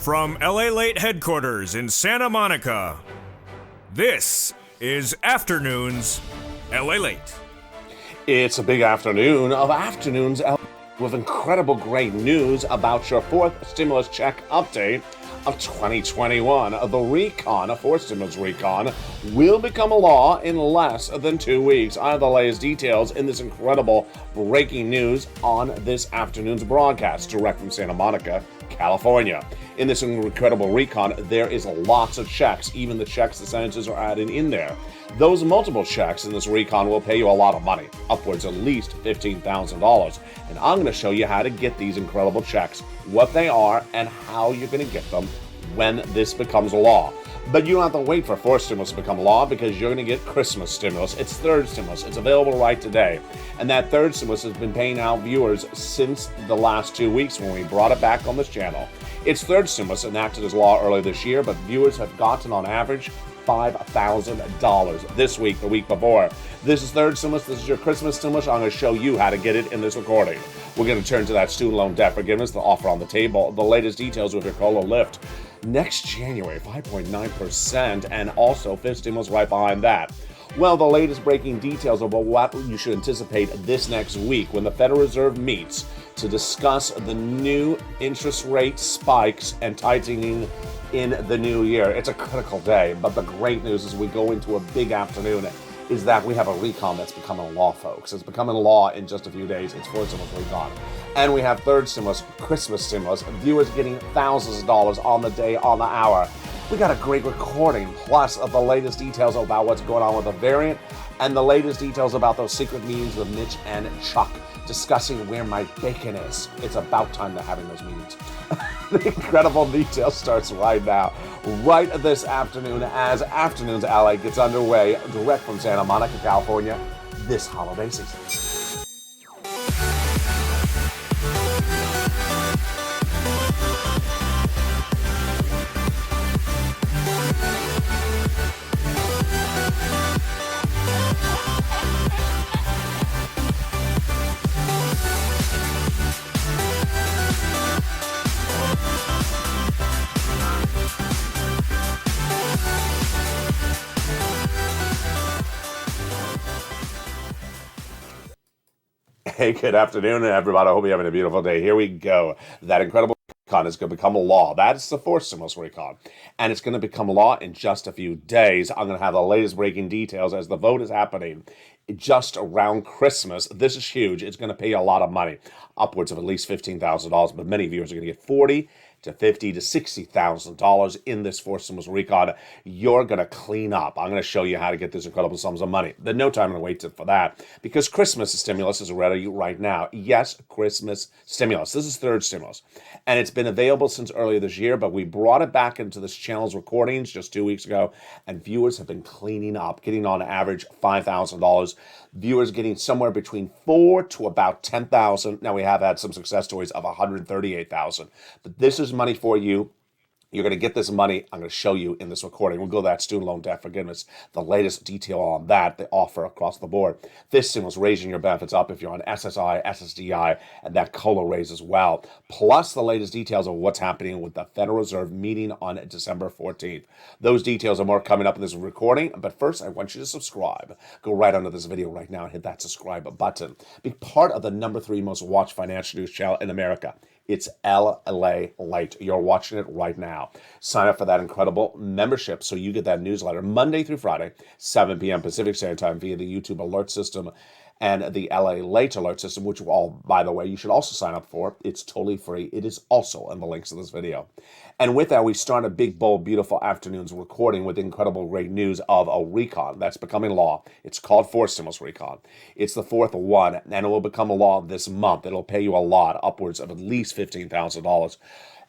From LALATE headquarters in Santa Monica, this is Afternoons LALATE. It's a big afternoon of Afternoons with incredible great news about your fourth stimulus check update of 2021. The RECON, a fourth stimulus RECON, will become a law in less than 2 weeks. I have the latest details in this incredible breaking news on this afternoon's broadcast, direct from Santa Monica, California. In this incredible RECON, there is lots of checks, even the checks the senators are adding in there. Those multiple checks in this RECON will pay you a lot of money, upwards at least $15,000. And I'm going to show you how to get these incredible checks, what they are, and how you're going to get them when this becomes a law. But you don't have to wait for fourth stimulus to become law because you're going to get Christmas stimulus. It's third stimulus. It's available right today. And that third stimulus has been paying out viewers since the last 2 weeks when we brought it back on this channel. Its third stimulus enacted as law earlier this year, but viewers have gotten on average $5,000 this week, the week before. This is third stimulus. This is your Christmas stimulus. I'm going to show you how to get it in this recording. We're going to turn to that student loan debt forgiveness, the offer on the table, the latest details with your COLA lift. Next January, 5.9%, and also fifth stimulus right behind that. Well, the latest breaking details about what you should anticipate this next week when the Federal Reserve meets to discuss the new interest rate spikes and tightening in the new year. It's a critical day, but the great news as we go into a big afternoon is that we have a RECON that's becoming a law, folks. It's becoming law in just a few days. It's fourth stimulus RECON. And we have third stimulus, Christmas stimulus, viewers getting thousands of dollars on the day, on the hour. We got a great recording, plus of the latest details about what's going on with the variant, and the latest details about those secret meetings with Mitch and Chuck, discussing where my bacon is. It's about time they're having those meetings. The incredible detail starts right now, right this afternoon, as Afternoons LA gets underway, direct from Santa Monica, California, this holiday season. Hey, good afternoon, everybody. I hope you're having a beautiful day. Here we go. That incredible RECON is going to become a law. That's the fourth stimulus RECON. And it's going to become law in just a few days. I'm going to have the latest breaking details as the vote is happening just around Christmas. This is huge. It's going to pay you a lot of money, upwards of at least $15,000. But many viewers are going to get $40,000 to $50,000 to $60,000 in this fourth stimulus RECON. You're going to clean up. I'm going to show you how to get these incredible sums of money. There's no time to wait for that because Christmas stimulus is ready right now. Yes, Christmas stimulus. This is third stimulus. And it's been available since earlier this year, but we brought it back into this channel's recordings just 2 weeks ago, and viewers have been cleaning up, getting on average $5,000. Viewers getting somewhere between $4,000 to about $10,000. Now, we have had some success stories of $138,000. But this is money for you. You're going to get this money. I'm going to show you in this recording. We'll go to that student loan debt forgiveness, the latest detail on that, the offer across the board. This stimulus raising your benefits up if you're on SSI, SSDI, and that COLA raise as well. Plus the latest details of what's happening with the Federal Reserve meeting on December 14th. Those details are more coming up in this recording. But first, I want you to subscribe. Go right under this video right now and hit that subscribe button. Be part of the #3 most watched financial news channel in America. It's LALATE. You're watching it right now. Sign up for that incredible membership so you get that newsletter Monday through Friday, 7 p.m. Pacific Standard Time via the YouTube alert system and the LALATE alert system, which all, by the way, you should also sign up for. It's totally free. It is also in the links of this video. And with that, we start a big, bold, beautiful afternoon's recording with incredible great news of a RECON that's becoming law. It's called fourth stimulus RECON. It's the fourth one, and it will become a law this month. It'll pay you a lot, upwards of at least $15,000.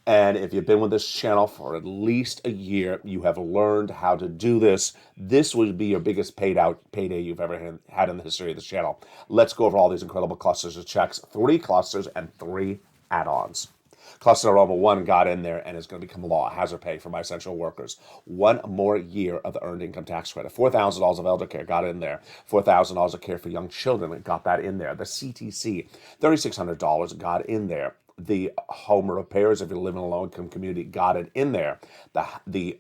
And if you've been with this channel for at least a year, you have learned how to do this. This would be your biggest payday you've ever had in the history of this channel. Let's go over all these incredible clusters of checks, 3 clusters and 3 add-ons. Cluster number 1 got in there and is going to become law. Hazard pay for my essential workers. 1 more year of the earned income tax credit. $4,000 of elder care got in there. $4,000 of care for young children got that in there. The CTC, $3,600 got in there. The home repairs, if you live in a low-income community, got it in there. The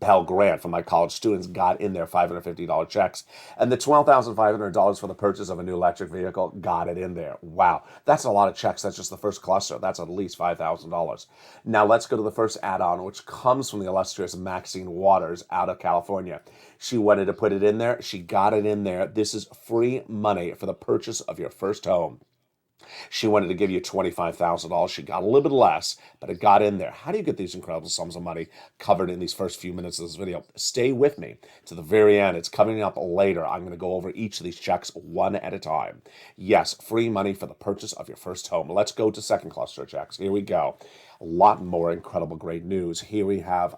Pell Grant for my college students got in there $550 checks. And the $12,500 for the purchase of a new electric vehicle got it in there. Wow, that's a lot of checks. That's just the first cluster. That's at least $5,000. Now let's go to the first add-on, which comes from the illustrious Maxine Waters out of California. She wanted to put it in there. She got it in there. This is free money for the purchase of your first home. She wanted to give you $25,000. She got a little bit less, but it got in there. How do you get these incredible sums of money covered in these first few minutes of this video? Stay with me to the very end. It's coming up later. I'm going to go over each of these checks one at a time. Yes, free money for the purchase of your first home. Let's go to second cluster checks. Here we go. A lot more incredible, great news. Here we have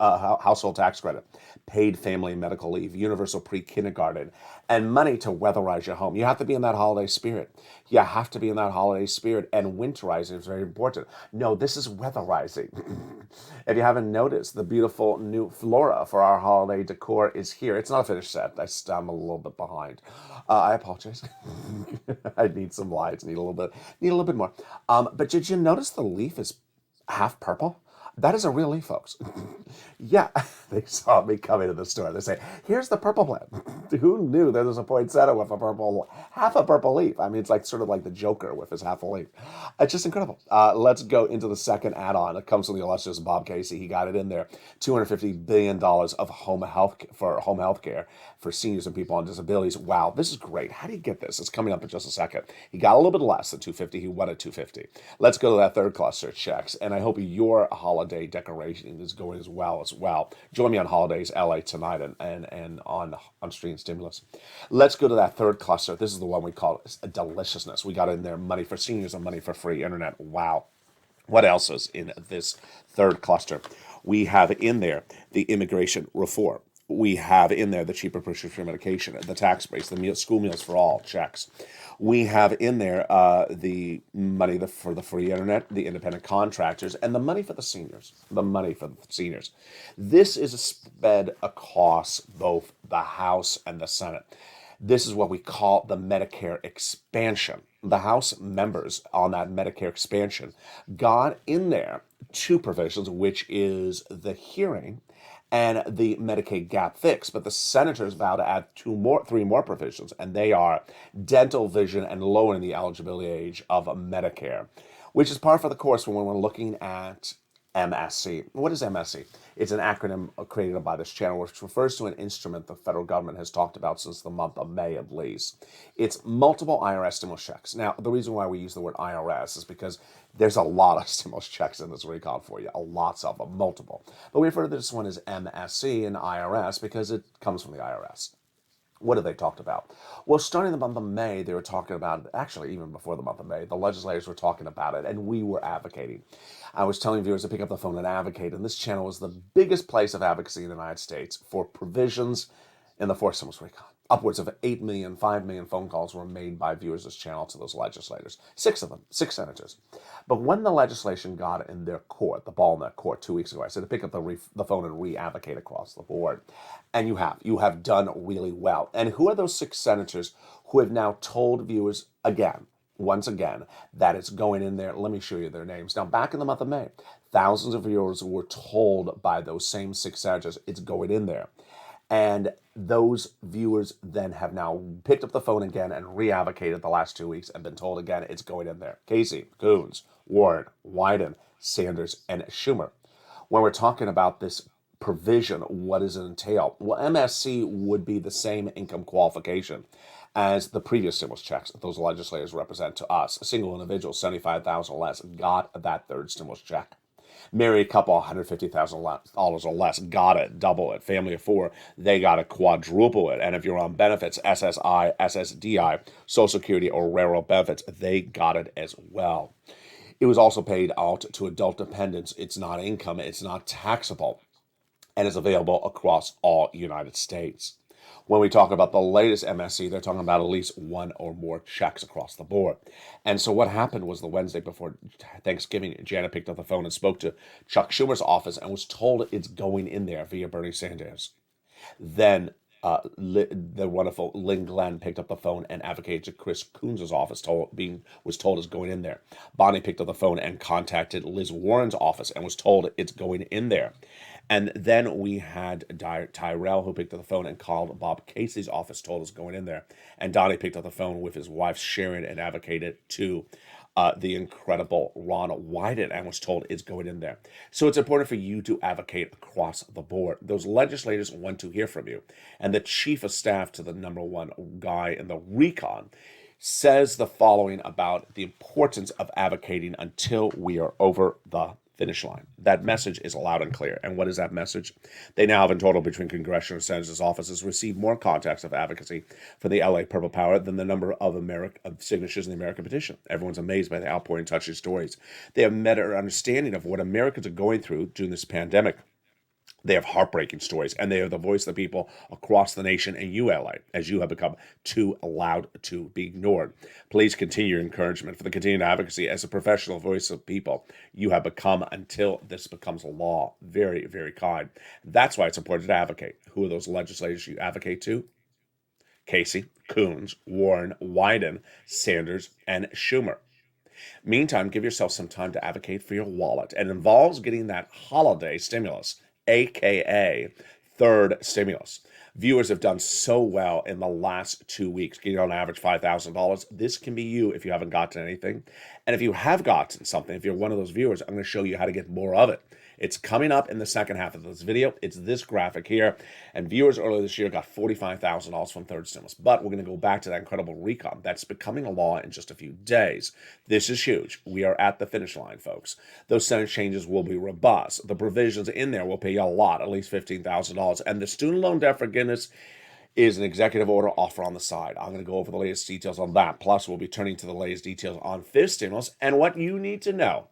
household tax credit, paid family and medical leave, universal pre-kindergarten, and money to weatherize your home. You have to be in that holiday spirit. You have to be in that holiday spirit, and winterizing is very important. No, this is weatherizing. If you haven't noticed, the beautiful new flora for our holiday decor is here. It's not a finished set. I'm a little bit behind. I apologize. I need some lights. Need a little bit more. But did you notice the leaf is half purple? That is a real leaf, folks. Yeah, they saw me coming to the store. They say, here's the purple plant. Who knew there was a poinsettia with half a purple leaf? I mean, it's like sort of like the Joker with his half a leaf. It's just incredible. Let's go into the second add-on. It comes from the illustrious Bob Casey. He got it in there. $250 billion of home health care for seniors and people on disabilities. Wow, this is great. How do you get this? It's coming up in just a second. He got a little bit less than $250. He wanted $250. Let's go to that third cluster checks, and I hope your holiday decoration is going as well. Join me on Holidays LA tonight and on Stream Stimulus. Let's go to that third cluster. This is the one we call deliciousness. We got in there money for seniors and money for free internet. Wow. What else is in this third cluster? We have in there the immigration reform. We have in there the cheaper prescription medication, the tax breaks, the school meals for all checks. We have in there the money for the free internet, the independent contractors, and the money for the seniors. This is spread across both the House and the Senate. This is what we call the Medicare expansion. The House members on that Medicare expansion got in there two provisions, which is the hearing and the Medicaid gap fix, but the senators vow to add three more provisions, and they are dental, vision, and lowering the eligibility age of Medicare, which is par for the course when we're looking at MSC. What is MSC? It's an acronym created by this channel, which refers to an instrument the federal government has talked about since the month of May, at least. It's multiple IRS stimulus checks. Now, the reason why we use the word IRS is because there's a lot of stimulus checks in this recon for you, lots of them, multiple. But we refer to this one as MSC and IRS because it comes from the IRS. What have they talked about? Well, starting the month of May, they were talking about it. Actually, even before the month of May, the legislators were talking about it, and we were advocating. I was telling viewers to pick up the phone and advocate, and this channel is the biggest place of advocacy in the United States for provisions in the fourth stimulus recon. Upwards of 8 million, 5 million phone calls were made by viewers of this channel to those legislators. 6 of them, 6 senators. But when the legislation got in their court, the ball in their court 2 weeks ago, I said to pick up the phone and re-advocate across the board. And you have done really well. And who are those 6 senators who have now told viewers once again, that it's going in there? Let me show you their names. Now, back in the month of May, thousands of viewers were told by those same 6 senators it's going in there. And those viewers then have now picked up the phone again and re-advocated the last 2 weeks and been told again it's going in there. Casey, Coons, Warren, Wyden, Sanders, and Schumer. When we're talking about this provision, what does it entail? Well, MSC would be the same income qualification as the previous stimulus checks that those legislators represent to us. A single individual, $75,000 or less, got that third stimulus check. Married couple, $150,000 or less, got it, double it. Family of 4, they got to quadruple it. And if you're on benefits, SSI, SSDI, Social Security, or railroad benefits, they got it as well. It was also paid out to adult dependents. It's not income, it's not taxable, and is available across all United States. When we talk about the latest MSC, they're talking about at least 1 or more checks across the board. And so what happened was the Wednesday before Thanksgiving, Janet picked up the phone and spoke to Chuck Schumer's office and was told it's going in there via Bernie Sanders. Then the wonderful Lynn Glenn picked up the phone and advocated to Chris Coons' office, was told it's going in there. Bonnie picked up the phone and contacted Liz Warren's office and was told it's going in there. And then we had Tyrell, who picked up the phone and called Bob Casey's office, told us going in there. And Donnie picked up the phone with his wife Sharon and advocated to the incredible Ron Wyden and was told it's going in there. So it's important for you to advocate across the board. Those legislators want to hear from you. And the chief of staff to the number one guy in the RECON says the following about the importance of advocating until we are over the finish line. That message is loud and clear. And what is that message? They now have in total between congressional and senators' offices received more contacts of advocacy for the LA Purple Power than the number of signatures in the American petition. Everyone's amazed by the outpouring touching stories. They have met an understanding of what Americans are going through during this pandemic. They have heartbreaking stories, and they are the voice of the people across the nation and you, LA, as you have become too loud to be ignored. Please continue your encouragement for the continued advocacy as a professional voice of people you have become until this becomes a law. Very, very kind. That's why it's important to advocate. Who are those legislators you advocate to? Casey, Coons, Warren, Wyden, Sanders, and Schumer. Meantime, give yourself some time to advocate for your wallet. It involves getting that holiday stimulus, aka third stimulus. Viewers have done so well in the last 2 weeks, getting on average $5,000. This can be you if you haven't gotten anything. And if you have gotten something, if you're one of those viewers, I'm going to show you how to get more of it. It's coming up in the second half of this video. It's this graphic here. And viewers earlier this year got $45,000 from third stimulus. But we're going to go back to that incredible RECON that's becoming a law in just a few days. This is huge. We are at the finish line, folks. Those Senate changes will be robust. The provisions in there will pay you a lot, at least $15,000. And the student loan debt forgiveness is an executive order offer on the side. I'm going to go over the latest details on that. Plus, we'll be turning to the latest details on fifth stimulus and what you need to know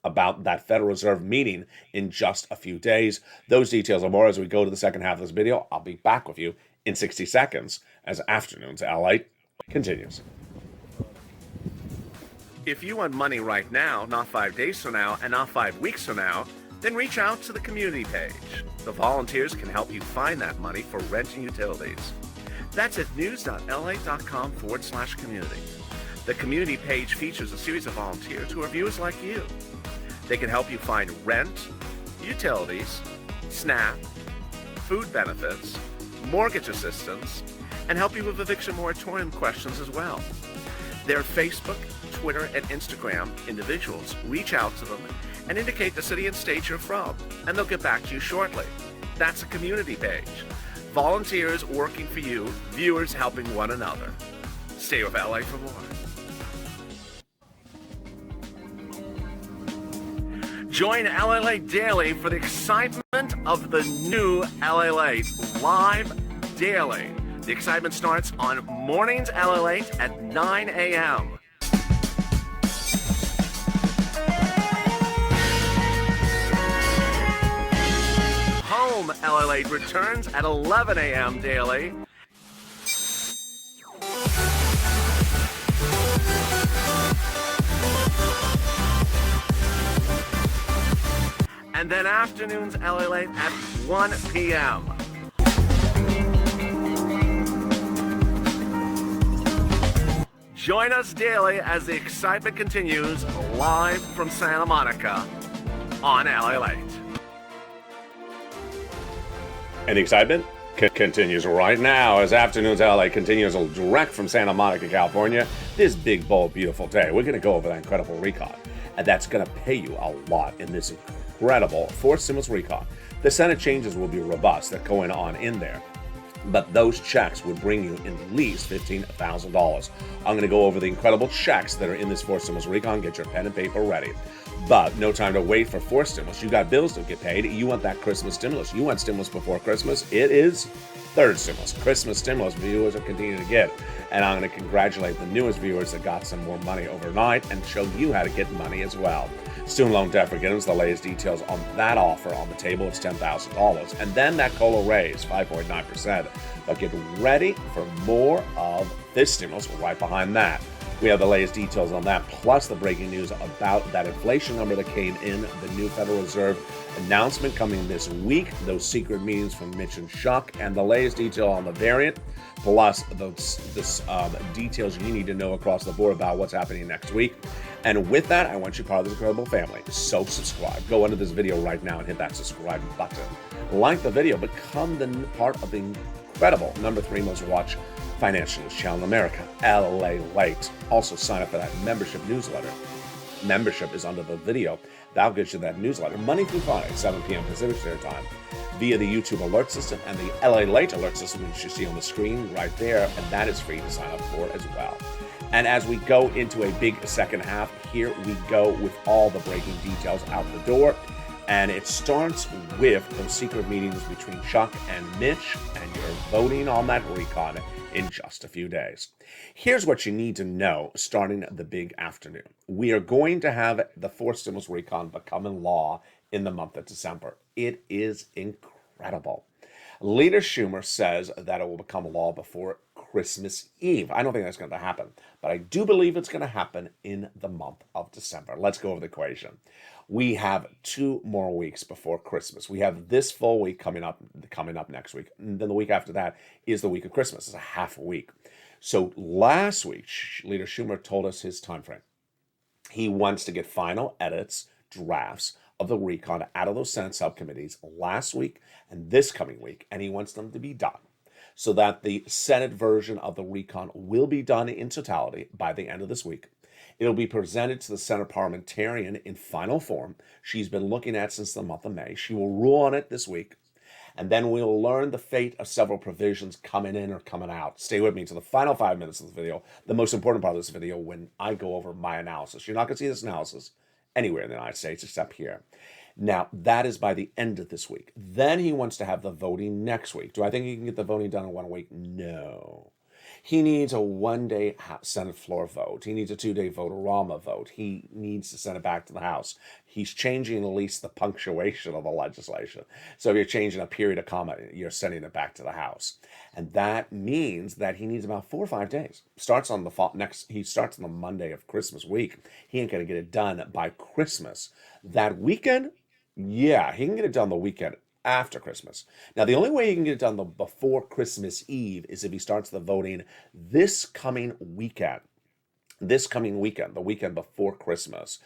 about that Federal Reserve meeting in just a few days. Those details and more as we go to the second half of this video. I'll be back with you in 60 seconds as Afternoons LA continues. If you want money right now, not 5 days from now, and not 5 weeks from now, then reach out to the community page. The volunteers can help you find that money for rent and utilities. That's at news.la.com/community. The community page features a series of volunteers who are viewers like you. They can help you find rent, utilities, SNAP, food benefits, mortgage assistance, and help you with eviction moratorium questions as well. Their Facebook, Twitter, and Instagram individuals reach out to them and indicate the city and state you're from, and they'll get back to you shortly. That's a community page. Volunteers working for you, viewers helping one another. Stay with LA for more. Join LALATE Daily for the excitement of the new LALATE live daily. The excitement starts on mornings LALATE at 9 a.m. Home LALATE returns at 11 a.m. daily. And then afternoons LALATE at 1 p.m. Join us daily as the excitement continues live from Santa Monica on LALATE. And the excitement continues right now as Afternoons LA continues direct from Santa Monica, California. This big, bold, beautiful day. We're going to go over that incredible RECON, and that's going to pay you a lot in this incredible fourth stimulus RECON. The Senate changes will be robust that going on in there, but those checks would bring you at least $15,000. I'm going to go over the incredible checks that are in this fourth stimulus RECON. Get your pen and paper ready. But no time to wait for fourth stimulus. You got bills to get paid. You want that Christmas stimulus. You want stimulus before Christmas. It is third stimulus. Christmas stimulus viewers are continuing to get. And I'm going to congratulate the newest viewers that got some more money overnight and show you how to get money as well. Student loan debt forgiveness, the latest details on that offer on the table. It's $10,000. And then that COLA raise, 5.9%. But get ready for more of this stimulus right behind that. We have the latest details on that, plus the breaking news about that inflation number that came in, the new Federal Reserve announcement coming this week, those secret meetings from Mitch and Chuck, and the latest detail on the variant, plus those details you need to know across the board about what's happening next week. And with that, I want you part of this incredible family. So subscribe. Go under this video right now and hit that subscribe button. Like the video, become the part of the incredible #3 most watched financial news channel in America, LALATE. Also sign up for that membership newsletter. Membership is under the video. That'll get you that newsletter Monday through Friday, 7 p.m. Pacific Standard Time, via the YouTube alert system and the LALATE alert system, which you see on the screen right there, and that is free to sign up for as well. And as we go into a big second half, here we go with all the breaking details out the door. And it starts with those secret meetings between Chuck and Mitch, and you're voting on that recon in just a few days. Here's what you need to know starting the big afternoon. We are going to have the fourth stimulus recon becoming law in the month of December. It is incredible. Leader Schumer says that it will become law before Christmas Eve. I don't think that's going to happen, but I do believe it's going to happen in the month of December. Let's go over the equation. We have 2 more weeks before Christmas. We have this full week coming up next week. And then the week after that is the week of Christmas. It's a half a week. So last week, Leader Schumer told us his time frame. He wants to get final edits, drafts of the recon out of those Senate subcommittees last week and this coming week, and he wants them to be done so that the Senate version of the recon will be done in totality by the end of this week. It'll be presented to the Senate parliamentarian in final form. She's been looking at since the month of May. She will rule on it this week. And then we'll learn the fate of several provisions coming in or coming out. Stay with me to the final 5 minutes of the video, the most important part of this video, when I go over my analysis. You're not going to see this analysis anywhere in the United States except here. Now, that is by the end of this week. Then he wants to have the voting next week. Do I think he can get the voting done in 1 week? No. He needs a 1-day Senate floor vote. He needs a 2-day vote-a-rama vote. He needs to send it back to the House. He's changing at least the punctuation of the legislation. So if you're changing a period of comma, you're sending it back to the House. And that means that he needs about 4 or 5 days. He starts on the Monday of Christmas week. He ain't going to get it done by Christmas. That weekend, yeah, he can get it done the weekend after Christmas. Now, the only way he can get it done before Christmas Eve is if he starts the voting this coming weekend, the weekend before Christmas.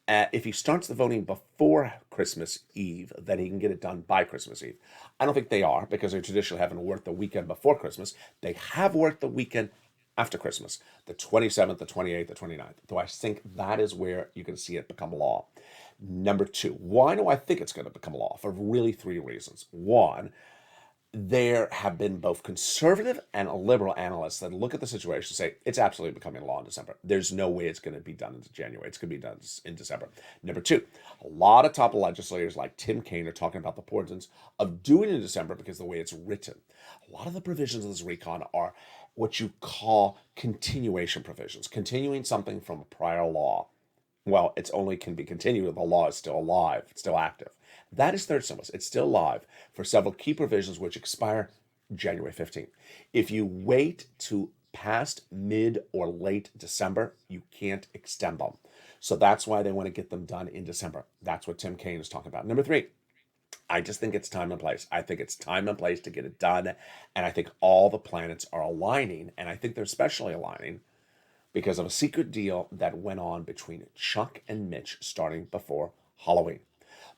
If he starts the voting before Christmas Eve, then he can get it done by Christmas Eve. I don't think they are, because they traditionally haven't worked the weekend before Christmas. They have worked the weekend after Christmas, the 27th, the 28th, the 29th. So I think that is where you can see it become law. Number 2, why do I think it's going to become law? For really 3 reasons. 1, there have been both conservative and liberal analysts that look at the situation and say it's absolutely becoming law in December. There's no way it's going to be done in January. It's going to be done in December. Number 2, a lot of top legislators like Tim Kean are talking about the importance of doing it in December because of the way it's written. A lot of the provisions of this recon are what you call continuation provisions, continuing something from a prior law. Well, it's only can be continued if the law is still alive, it's still active. That is third stimulus. It's still live for several key provisions which expire January 15th. If you wait to past mid or late December, you can't extend them. So that's why they want to get them done in December. That's what Tim Kean is talking about. Number 3, I just think it's time and place. I think it's time and place to get it done. And I think all the planets are aligning. And I think they're especially aligning because of a secret deal that went on between Chuck and Mitch starting before Halloween.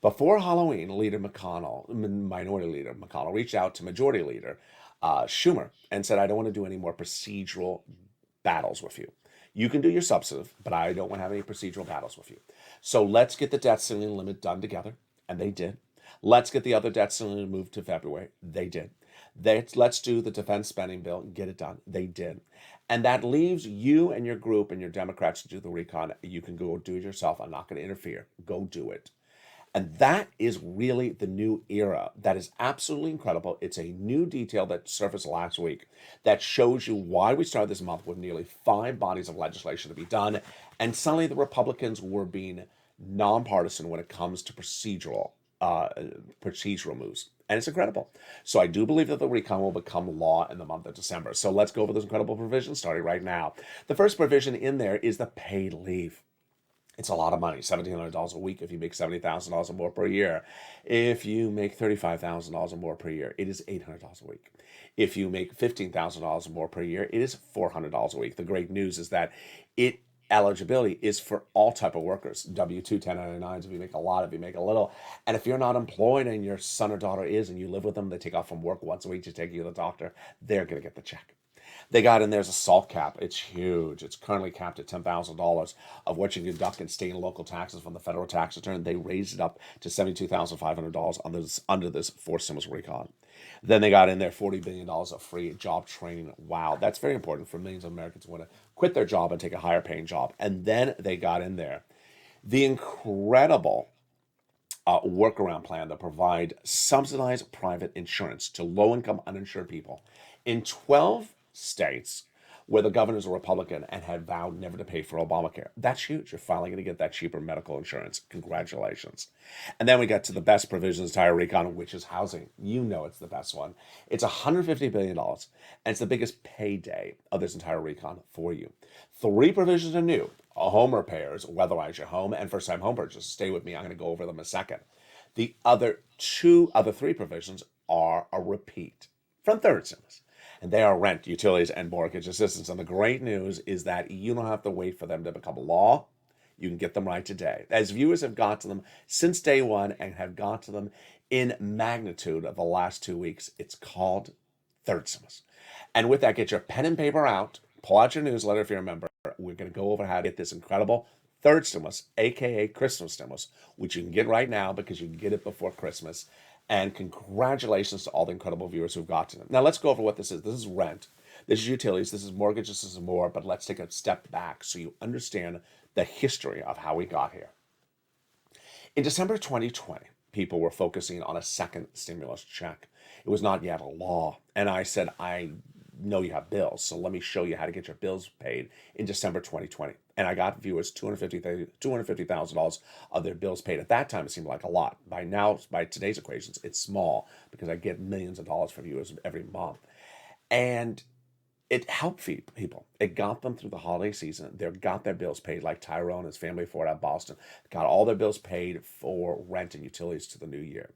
Before Halloween, Minority Leader McConnell reached out to Majority Leader Schumer and said, I don't want to do any more procedural battles with you. You can do your substantive, but I don't want to have any procedural battles with you. So let's get the debt ceiling limit done together. And they did. Let's get the other debt ceiling moved to February. They did. Let's do the defense spending bill, get it done. They did. And that leaves you and your group and your Democrats to do the recon. You can go do it yourself. I'm not going to interfere. Go do it. And that is really the new era. That is absolutely incredible. It's a new detail that surfaced last week that shows you why we started this month with nearly 5 bodies of legislation to be done. And suddenly the Republicans were being nonpartisan when it comes to procedural. procedural moves. And it's incredible. So I do believe that the recon will become law in the month of December. So let's go over those incredible provisions starting right now. The first provision in there is the paid leave. It's a lot of money, $1,700 a week if you make $70,000 or more per year. If you make $35,000 or more per year, it is $800 a week. If you make $15,000 or more per year, it is $400 a week. The great news is that eligibility is for all type of workers, W-2, 1099s, if you make a lot, if you make a little. And if you're not employed and your son or daughter is and you live with them, they take off from work once a week to take you to the doctor, they're going to get the check. They got in there's a SALT cap. It's huge. It's currently capped at $10,000 of what you can deduct in state and local taxes from the federal tax return. They raised it up to $72,500 under this forced stimulus recon. Then they got in there $40 billion of free job training. Wow, that's very important for millions of Americans who want to quit their job and take a higher paying job. And then they got in there the incredible workaround plan to provide subsidized private insurance to low-income uninsured people in 12 states where the governors are Republican and had vowed never to pay for Obamacare. That's huge. You're finally going to get that cheaper medical insurance. Congratulations. And then we get to the best provisions, entire recon, which is housing. You know it's the best one. It's $150 billion, and it's the biggest payday of this entire recon for you. 3 provisions are new. Home repairs, weatherize your home, and first-time home purchase. Stay with me. I'm going to go over them in a second. The other 3 provisions are a repeat from third stimulus. And they are rent, utilities, and mortgage assistance. And the great news is that you don't have to wait for them to become a law. You can get them right today. As viewers have got to them since day one and have got to them in magnitude of the last 2 weeks, it's called third stimulus. And with that, get your pen and paper out. Pull out your newsletter if you remember. We're going to go over how to get this incredible third stimulus, aka Christmas stimulus, which you can get right now because you can get it before Christmas. And congratulations to all the incredible viewers who've gotten it. Now let's go over what this is. This is rent. This is utilities. This is mortgage. This is more. But let's take a step back so you understand the history of how we got here. In December 2020, people were focusing on a second stimulus check. It was not yet a law. And I said, I know you have bills, so let me show you how to get your bills paid in December 2020. And I got viewers $250,000 of their bills paid. At that time, it seemed like a lot. By now, by today's equations, it's small because I get millions of dollars from viewers every month. And it helped people. It got them through the holiday season. They got their bills paid, like Tyrone and his family for it out of Boston, got all their bills paid for rent and utilities to the new year.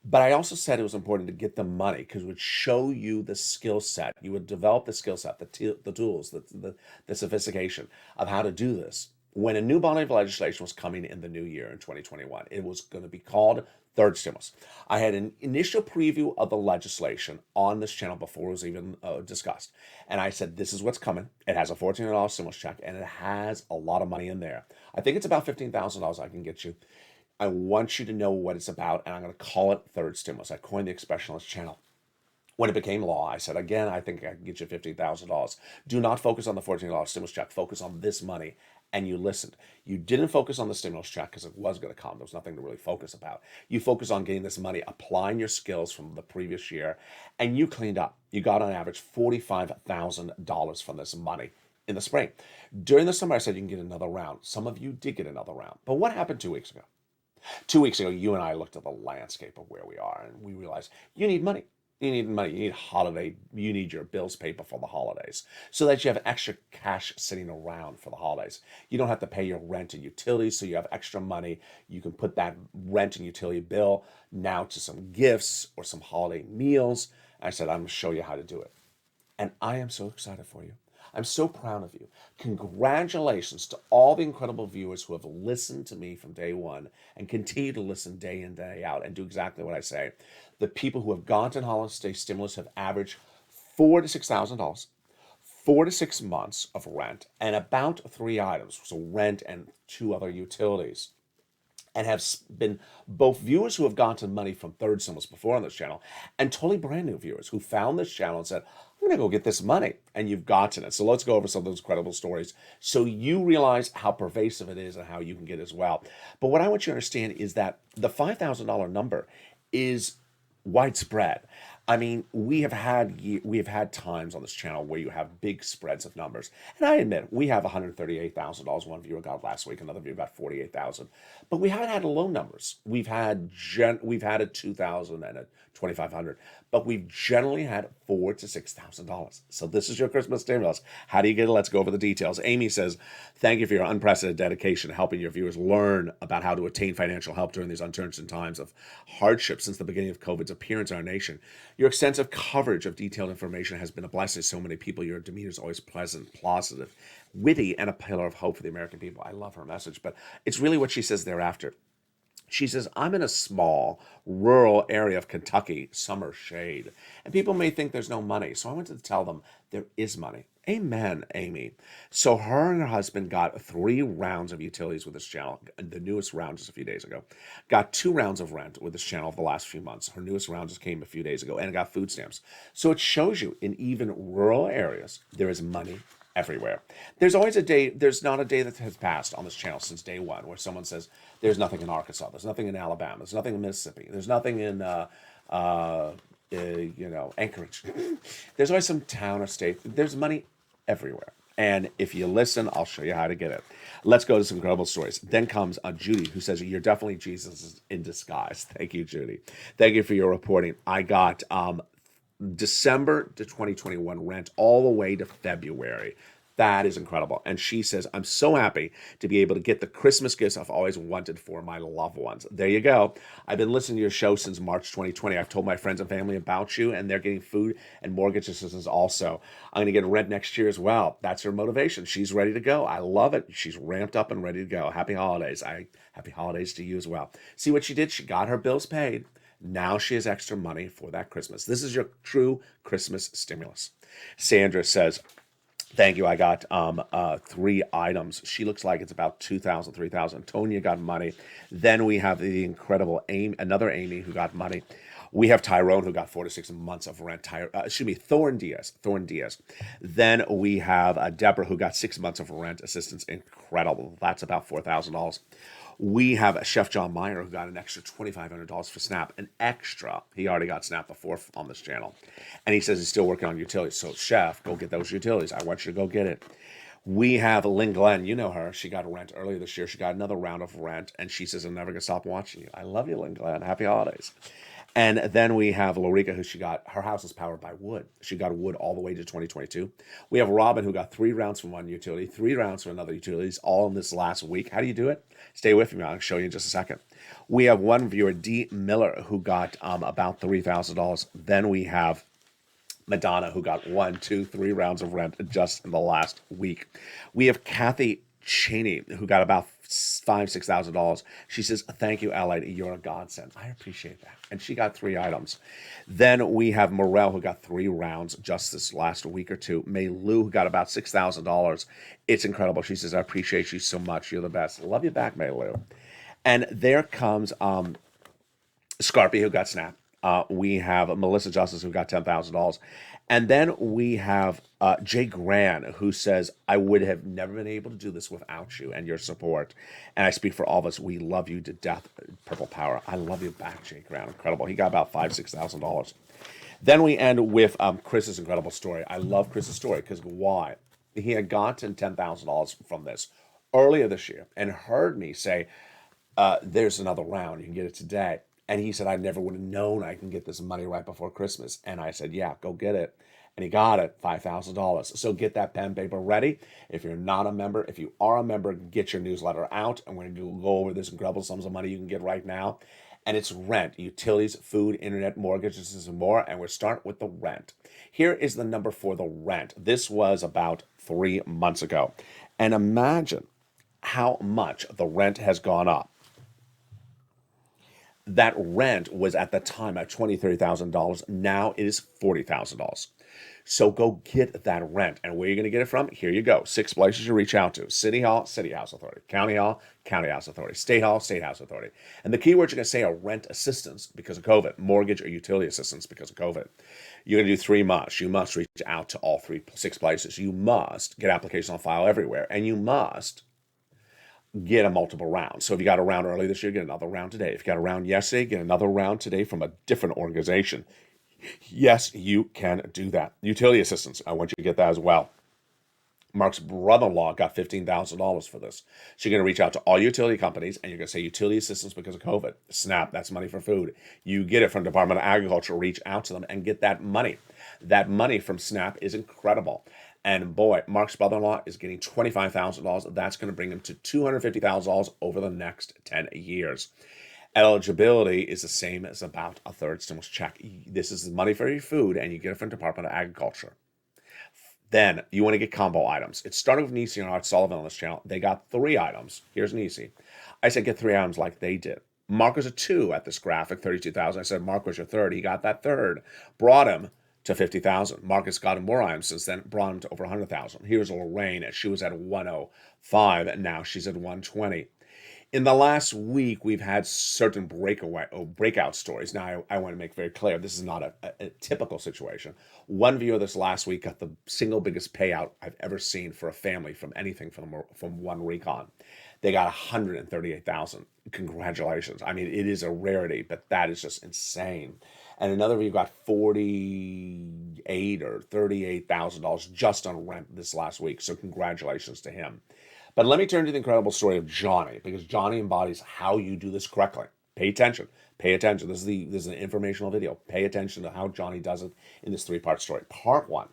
But I also said it was important to get the money because it would show you the skill set. You would develop the skill set, the tools, the sophistication of how to do this. When a new body of legislation was coming in the new year in 2021, it was going to be called third stimulus. I had an initial preview of the legislation on this channel before it was even discussed. And I said, this is what's coming. It has a $1,400 stimulus check, and it has a lot of money in there. I think it's about $15,000 I can get you. I want you to know what it's about, and I'm going to call it third stimulus. I coined the expression on this channel. When it became law, I said, again, I think I can get you $15,000. Do not focus on the $14 stimulus check. Focus on this money. And you listened. You didn't focus on the stimulus check because it was going to come. There was nothing to really focus about. You focused on getting this money, applying your skills from the previous year, and you cleaned up. You got on average $45,000 from this money in the spring. During the summer, I said you can get another round. Some of you did get another round. But what happened 2 weeks ago? 2 weeks ago, you and I looked at the landscape of where we are, and we realized you need money. You need money. You need holiday. You need your bills paid before the holidays so that you have extra cash sitting around for the holidays. You don't have to pay your rent and utilities, so you have extra money. You can put that rent and utility bill now to some gifts or some holiday meals. I said, I'm going to show you how to do it. And I am so excited for you. I'm so proud of you. Congratulations to all the incredible viewers who have listened to me from day one and continue to listen day in, day out and do exactly what I say. The people who have gone to holiday stimulus have averaged $4,000 to $6,000, 4 to 6 months of rent, and about 3 items, so rent and 2 other utilities. And have been both viewers who have gotten money from third stimulus before on this channel and totally brand new viewers who found this channel and said, I'm going to go get this money. And you've gotten it. So let's go over some of those incredible stories so you realize how pervasive it is and how you can get it as well. But what I want you to understand is that the $5,000 number is widespread. I mean, we have had times on this channel where you have big spreads of numbers, and I admit we have $138,000. One viewer got last week, another viewer got 48,000, but we haven't had low numbers. We've had a 2,000 and a 2,500, but we've generally had $4,000 to $6,000. So this is your Christmas stimulus. How do you get it? Let's go over the details. Amy says, "Thank you for your unprecedented dedication, helping your viewers learn about how to attain financial help during these uncertain times of hardship since the beginning of COVID's appearance in our nation. Your extensive coverage of detailed information has been a blessing to so many people. Your demeanor is always pleasant, positive, witty, and a pillar of hope for the American people." I love her message, but it's really what she says thereafter. She says, "I'm in a small, rural area of Kentucky, summer shade, and people may think there's no money. So I wanted to tell them there is money." Amen, Amy. So her and her husband got 3 rounds of utilities with this channel. The newest round just a few days ago. Got 2 rounds of rent with this channel over the last few months. Her newest round just came a few days ago, and got food stamps. So it shows you in even rural areas, there is money everywhere. There's always a day, there's not a day that has passed on this channel since day one where someone says, there's nothing in Arkansas, there's nothing in Alabama, there's nothing in Mississippi, there's nothing in, Anchorage. There's always some town or state. There's money everywhere. And if you listen, I'll show you how to get it. Let's go to some incredible stories. Then comes Judy, who says, "You're definitely Jesus in disguise." Thank you, Judy. Thank you for your reporting. I got December to 2021 rent all the way to February. That is incredible. And she says, "I'm so happy to be able to get the Christmas gifts I've always wanted for my loved ones." There you go. I've been listening to your show since March 2020. I've told my friends and family about you, and they're getting food and mortgage assistance also. I'm going to get rent next year as well. That's her motivation. She's ready to go. I love it. She's ramped up and ready to go. Happy holidays. Happy holidays to you as well. See what she did? She got her bills paid. Now she has extra money for that Christmas. This is your true Christmas stimulus. Sandra says, "Thank you. I got 3 items." She looks like it's about 2,000, 3,000. Tonya got money. Then we have the incredible Amy, another Amy who got money. We have Tyrone who got 4 to 6 months of rent. Thorn Diaz. Then we have Deborah who got 6 months of rent assistance. Incredible. That's about $4,000. We have Chef John Meyer who got an extra $2,500 for SNAP. An extra. He already got SNAP before on this channel. And he says he's still working on utilities. So, Chef, go get those utilities. I want you to go get it. We have Lynn Glenn. You know her. She got rent earlier this year. She got another round of rent. And she says, "I'm never going to stop watching you." I love you, Lynn Glenn. Happy holidays. And then we have Lorica, who her house is powered by wood. She got wood all the way to 2022. We have Robin, who got 3 rounds from one utility, 3 rounds from another utilities, all in this last week. How do you do it? Stay with me. I'll show you in just a second. We have one viewer, D. Miller, who got about $3,000. Then we have Madonna, who got 1, 2, 3 rounds of rent just in the last week. We have Kathy Cheney, who got about $5,000, $6,000. She says, "Thank you, LALATE. You're a godsend." I appreciate that. And she got 3 items. Then we have Morel, who got 3 rounds just this last week or two. May Lou, who got about $6,000. It's incredible. She says, "I appreciate you so much. You're the best." Love you back, May Lou. And there comes Scarpy, who got SNAP. We have Melissa Justice, who got $10,000. And then we have Jay Gran, who says, "I would have never been able to do this without you and your support. And I speak for all of us. We love you to death, Purple Power." I love you back, Jay Gran. Incredible. He got about $5,000, $6,000. Then we end with Chris's incredible story. I love Chris's story because why? He had gotten $10,000 from this earlier this year and heard me say, "There's another round. You can get it today." And he said, "I never would have known I can get this money right before Christmas." And I said, "Yeah, go get it." And he got it, $5,000. So get that pen and paper ready. If you're not a member, if you are a member, get your newsletter out. And we're going to go over this incredible sums of money you can get right now. And it's rent, utilities, food, internet, mortgages, and more. And we'll start with the rent. Here is the number for the rent. This was about 3 months ago. And imagine how much the rent has gone up. That rent was at the time at $20,000, $30,000. Now it is $40,000. So go get that rent. And where are you going to get it from? Here you go. 6 places you reach out to. City Hall, City House Authority. County Hall, County House Authority. State Hall, State House Authority. And the keywords you're going to say are rent assistance because of COVID, mortgage or utility assistance because of COVID. You're going to do 3 months. You must reach out to all 6 places. You must get applications on file everywhere. And you must get a multiple round. So if you got a round early this year, get another round today. If you got a round yesterday, get another round today from a different organization. Yes, you can do that. Utility assistance, I want you to get that as well. Mark's brother-in-law got $15,000 for this. So you're going to reach out to all utility companies and you're going to say utility assistance because of COVID. SNAP, that's money for food. You get it from Department of Agriculture. Reach out to them and get that money. That money from SNAP is incredible. And boy, Mark's brother-in-law is getting $25,000. That's going to bring him to $250,000 over the next 10 years. Eligibility is the same as about a third stimulus check. This is money for your food and you get it from Department of Agriculture. Then you want to get combo items. It started with Nisi and Art Sullivan on this channel. They got 3 items. Here's Nisi. I said get 3 items like they did. Mark was a 2 at this graphic, 32,000. I said Mark was your third. He got that third. Brought him to 50,000. Marcus got him more items since then. Brought him to over 100,000. Here's Lorraine. She was at 105 and now she's at 120. In the last week, we've had certain breakout stories. Now, I want to make very clear, this is not a typical situation. One viewer this last week got the single biggest payout I've ever seen for a family from anything from one recon. They got 138,000. Congratulations. I mean, it is a rarity, but that is just insane. And another viewer got $48,000 or $38,000 just on rent this last week. So congratulations to him. But let me turn to the incredible story of Johnny, because Johnny embodies how you do this correctly. Pay attention. Pay attention. This is an informational video. Pay attention to how Johnny does it in this 3-part story. Part 1.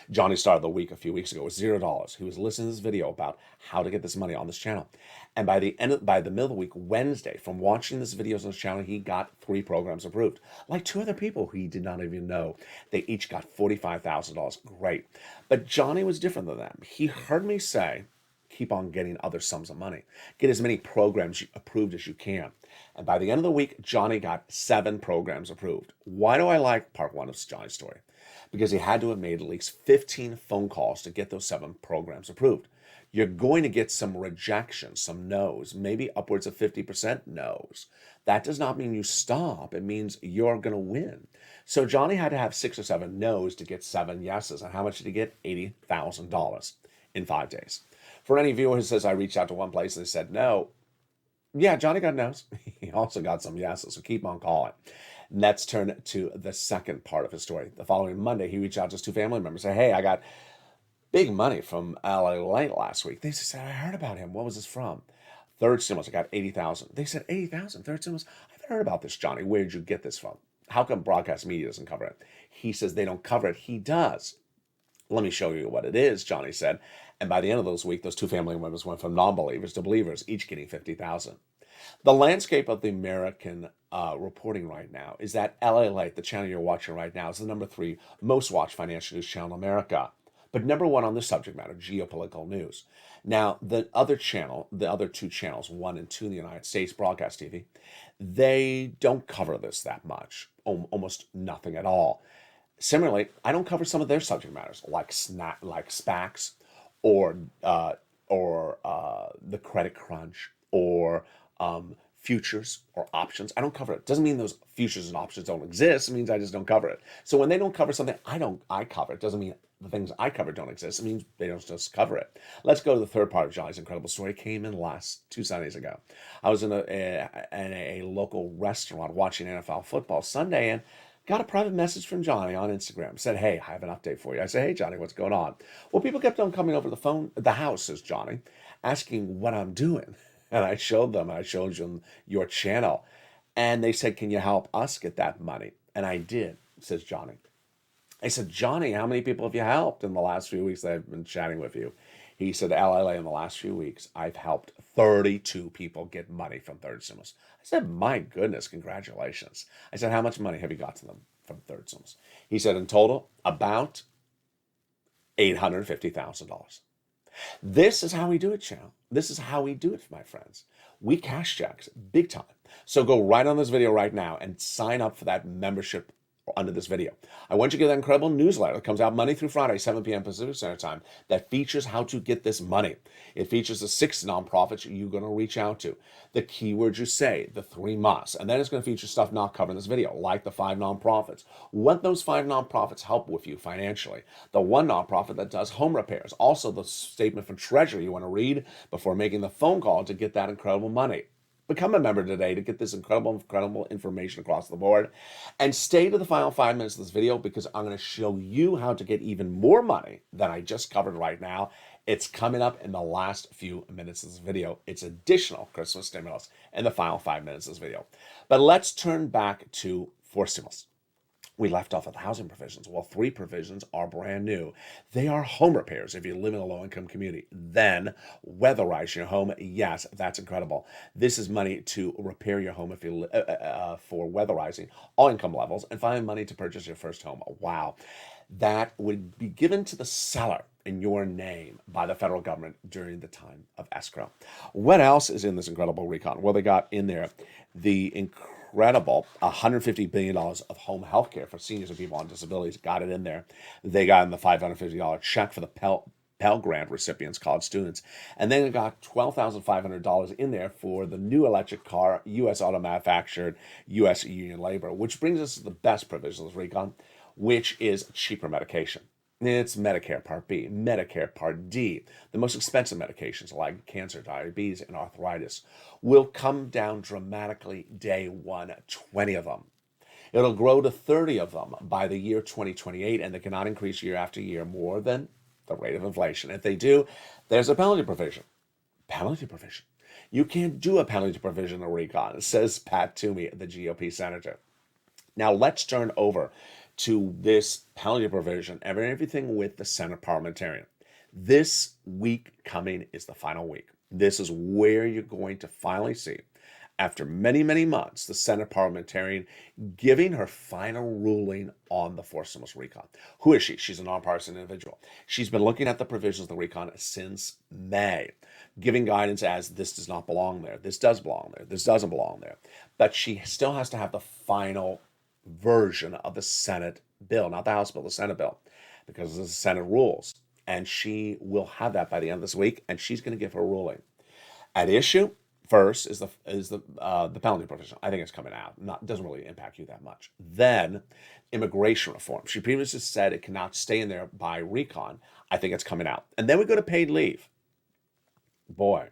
Johnny started the week a few weeks ago with $0. He was listening to this video about how to get this money on this channel. And by the middle of the week, Wednesday, from watching this videos on this channel, he got 3 programs approved. Like 2 other people who he did not even know. They each got $45,000. Great. But Johnny was different than them. He heard me say, keep on getting other sums of money. Get as many programs approved as you can. And by the end of the week, Johnny got 7 programs approved. Why do I like part 1 of Johnny's story? Because he had to have made at least 15 phone calls to get those 7 programs approved. You're going to get some rejection, some no's, maybe upwards of 50% no's. That does not mean you stop. It means you're going to win. So Johnny had to have 6 or 7 no's to get 7 yeses. And how much did he get? $80,000 in 5 days. For any viewer who says I reached out to one place and they said no, yeah, Johnny got no's. He also got some yeses, so keep on calling. Let's turn to the second part of his story. The following Monday, he reached out to his 2 family members and said, hey, I got big money from LALATE last week. They said, I heard about him. What was this from? Third stimulus, I got 80,000. They said, 80,000, third stimulus? I haven't heard about this, Johnny. Where did you get this from? How come broadcast media doesn't cover it? He says they don't cover it. He does. Let me show you what it is, Johnny said. And by the end of those week, those 2 family members went from non-believers to believers, each getting 50,000. The landscape of the American reporting right now is that LALATE, the channel you're watching right now, is the number 3 most watched financial news channel in America. But number 1 on the subject matter, geopolitical news. Now, the other 2 channels, 1 and 2 in the United States, broadcast TV, they don't cover this that much, almost nothing at all. Similarly, I don't cover some of their subject matters, like SPACs, or the credit crunch, or futures or options. I don't cover it. Doesn't mean those futures and options don't exist. It means I just don't cover it. So when they don't cover something I cover, it doesn't mean the things I cover don't exist. It means they don't just cover it. Let's go to the third part of Johnny's incredible story. It came in 2 Sundays ago. I was in a local restaurant watching NFL football Sunday and got a private message from Johnny on Instagram. Said, hey, I have an update for you. I said, hey, Johnny, what's going on? Well, people kept on coming over the house, says Johnny, asking what I'm doing. And I showed them your channel. And they said, can you help us get that money? And I did, says Johnny. I said, Johnny, how many people have you helped in the last few weeks that I've been chatting with you? He said, LLA, in the last few weeks, I've helped 32 people get money from third stimulus. I said, my goodness, congratulations. I said, how much money have you got to them from third stimulus? He said, in total, about $850,000. This is how we do it, channel. This is how we do it, my friends. We cash checks big time. So go right on this video right now and sign up for that membership under this video. I want you to get that incredible newsletter that comes out Monday through Friday, 7 p.m. Pacific Standard Time, that features how to get this money. It features the 6 nonprofits you're going to reach out to, the keywords you say, the 3 musts, and then it's going to feature stuff not covered in this video, like the 5 nonprofits. What those 5 nonprofits help with you financially. The 1 nonprofit that does home repairs. Also the statement from Treasury you want to read before making the phone call to get that incredible money. Become a member today to get this incredible information across the board. And stay to the final 5 minutes of this video because I'm going to show you how to get even more money than I just covered right now. It's coming up in the last few minutes of this video. It's additional Christmas stimulus in the final 5 minutes of this video. But let's turn back to forced stimulus. We left off at the housing provisions. Well, 3 provisions are brand new. They are home repairs if you live in a low-income community. Then weatherize your home. Yes, that's incredible. This is money to repair your home if you for weatherizing all income levels, and finally money to purchase your first home. Wow. That would be given to the seller in your name by the federal government during the time of escrow. What else is in this incredible recon? Well, they got in there the incredible $150 billion of home health care for seniors and people on disabilities. Got it in there. They got in the $550 check for the Pell Grant recipients, college students. And then they got $12,500 in there for the new electric car, U.S. auto manufactured, U.S. union labor, which brings us to the best provision of recon, which is cheaper medication. It's Medicare Part B, Medicare Part D. The most expensive medications like cancer, diabetes, and arthritis will come down dramatically day one, 20 of them. It'll grow to 30 of them by the year 2028, and they cannot increase year after year more than the rate of inflation. If they do, there's a penalty provision. Penalty provision. You can't do a penalty provision in recon, says Pat Toomey, the GOP senator. Now let's turn over to this penalty provision and everything with the Senate parliamentarian. This week coming is the final week. This is where you're going to finally see, after many, many months, the Senate parliamentarian giving her final ruling on the forced stimulus recon. Who is she? She's a nonpartisan individual. She's been looking at the provisions of the recon since May, giving guidance as this does not belong there, this does belong there, this doesn't belong there. But she still has to have the final version of the Senate bill, not the House bill, the Senate bill, because this is Senate rules. And she will have that by the end of this week, and she's going to give her ruling. At issue first is the penalty provision. I think it's coming out. Doesn't really impact you that much. Then immigration reform. She previously said it cannot stay in there by recon. I think it's coming out. And then we go to paid leave. Boy,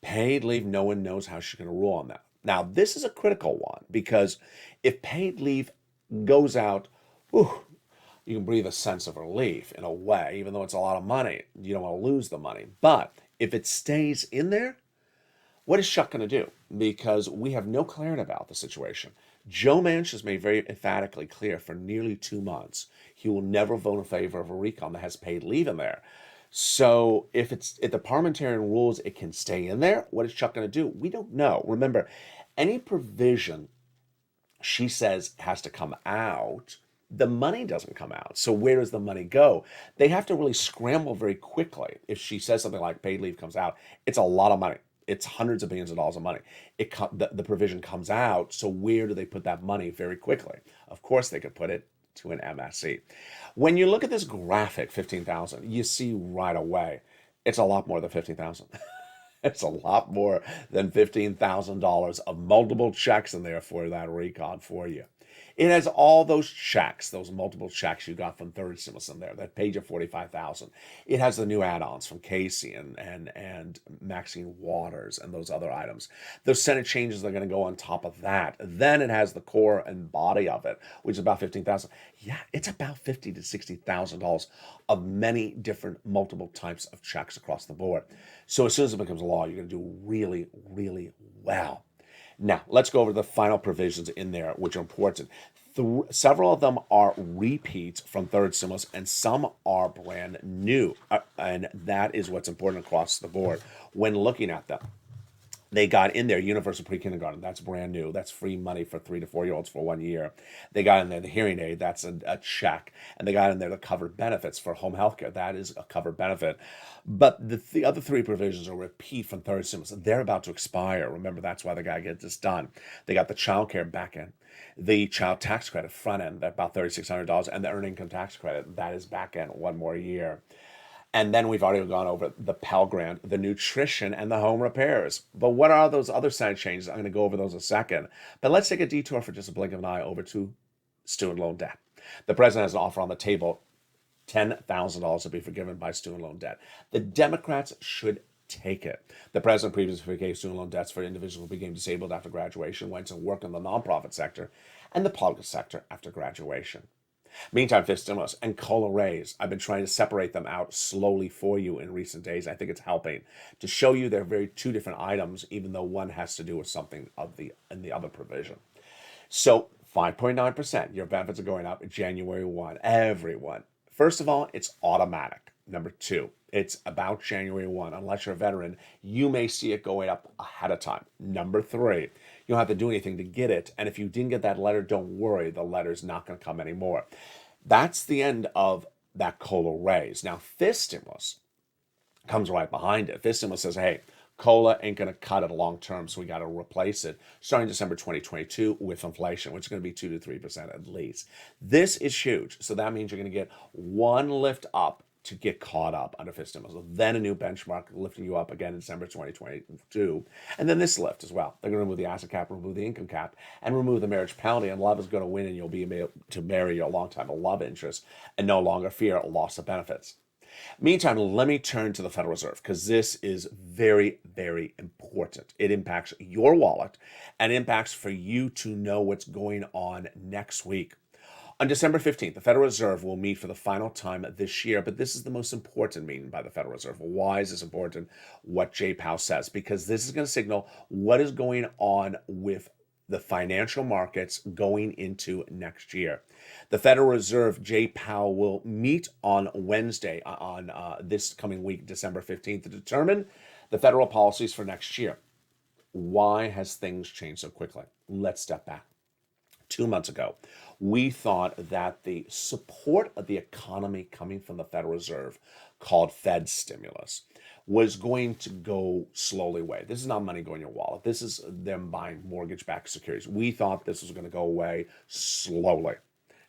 paid leave, no one knows how she's going to rule on that. Now, this is a critical one because if paid leave goes out, you can breathe a sense of relief in a way, even though it's a lot of money. You don't want to lose the money. But if it stays in there, what is Chuck going to do? Because we have no clarity about the situation. Joe Manchin has made very emphatically clear for nearly 2 months he will never vote in favor of a recon that has paid leave in there. So if the parliamentarian rules it can stay in there, what is Chuck going to do? We don't know. Remember, any provision she says has to come out, the money doesn't come out. So where does the money go? They have to really scramble very quickly. If she says something like paid leave comes out, it's a lot of money. It's hundreds of billions of dollars of money. The provision comes out, so where do they put that money very quickly? Of course, they could put it to an MSC. When you look at this graphic, 15,000, you see right away, it's a lot more than 15,000. It's a lot more than $15,000 of multiple checks in there for that recon for you. It has all those checks, those multiple checks you got from third stimulus in there that paid you $45,000. It has the new add-ons from Casey and Maxine Waters and those other items. Those Senate changes are going to go on top of that. Then it has the core and body of it, which is about $15,000. Yeah, it's about $50,000 to $60,000 of many different multiple types of checks across the board. So as soon as it becomes a law, you're going to do really, really well. Now, let's go over the final provisions in there, which are important. Several of them are repeats from third stimulus, and some are brand new. And that is what's important across the board when looking at them. They got in there universal pre-kindergarten. That's brand new. That's free money for 3 to 4-year-olds for 1 year. They got in there the hearing aid. That's a check. And they got in there the covered benefits for home health care. That is a covered benefit. But the other 3 provisions are repeat from third stimulus. They're about to expire. Remember, that's why they got to get this done. They got the child care back end, the child tax credit front end, that about $3,600, and the earned income tax credit. That is back end 1 more year. And then we've already gone over the Pell Grant, the nutrition, and the home repairs. But what are those other side changes? I'm going to go over those in a second. But let's take a detour for just a blink of an eye over to student loan debt. The president has an offer on the table, $10,000 to be forgiven by student loan debt. The Democrats should take it. The president previously forgave student loan debts for individuals who became disabled after graduation, went to work in the nonprofit sector and the public sector after graduation. Meantime, fifth stimulus and COLA raise. I've been trying to separate them out slowly for you in recent days. I think it's helping to show you they're very two different items, even though one has to do with something in the other provision. So 5.9%, your benefits are going up January 1. Everyone. First of all, it's automatic. Number two, it's about January 1. Unless you're a veteran, you may see it going up ahead of time. Number three, you don't have to do anything to get it. And if you didn't get that letter, don't worry. The letter's not going to come anymore. That's the end of that COLA raise. Now, fifth stimulus comes right behind it. Fifth stimulus says, hey, COLA ain't going to cut it long term, so we got to replace it starting December 2022 with inflation, which is going to be 2 to 3% at least. This is huge. So that means you're going to get one lift up to get caught up under fifth stimulus. Then a new benchmark lifting you up again in December 2022. And then this lift as well. They're going to remove the asset cap, remove the income cap, and remove the marriage penalty. And love is going to win, and you'll be able to marry your longtime love interest and no longer fear a loss of benefits. Meantime, let me turn to the Federal Reserve, because this is very, very important. It impacts your wallet and impacts for you to know what's going on next week. On December 15th, the Federal Reserve will meet for the final time this year, but this is the most important meeting by the Federal Reserve. Why is this important? What Jay Powell says, because this is going to signal what is going on with the financial markets going into next year. The Federal Reserve, Jay Powell, will meet on Wednesday on this coming week, December 15th, to determine the federal policies for next year. Why has things changed so quickly? Let's step back. 2 months ago, we thought that the support of the economy coming from the Federal Reserve, called Fed stimulus, was going to go slowly away. This is not money going in your wallet. This is them buying mortgage-backed securities. We thought this was going to go away slowly.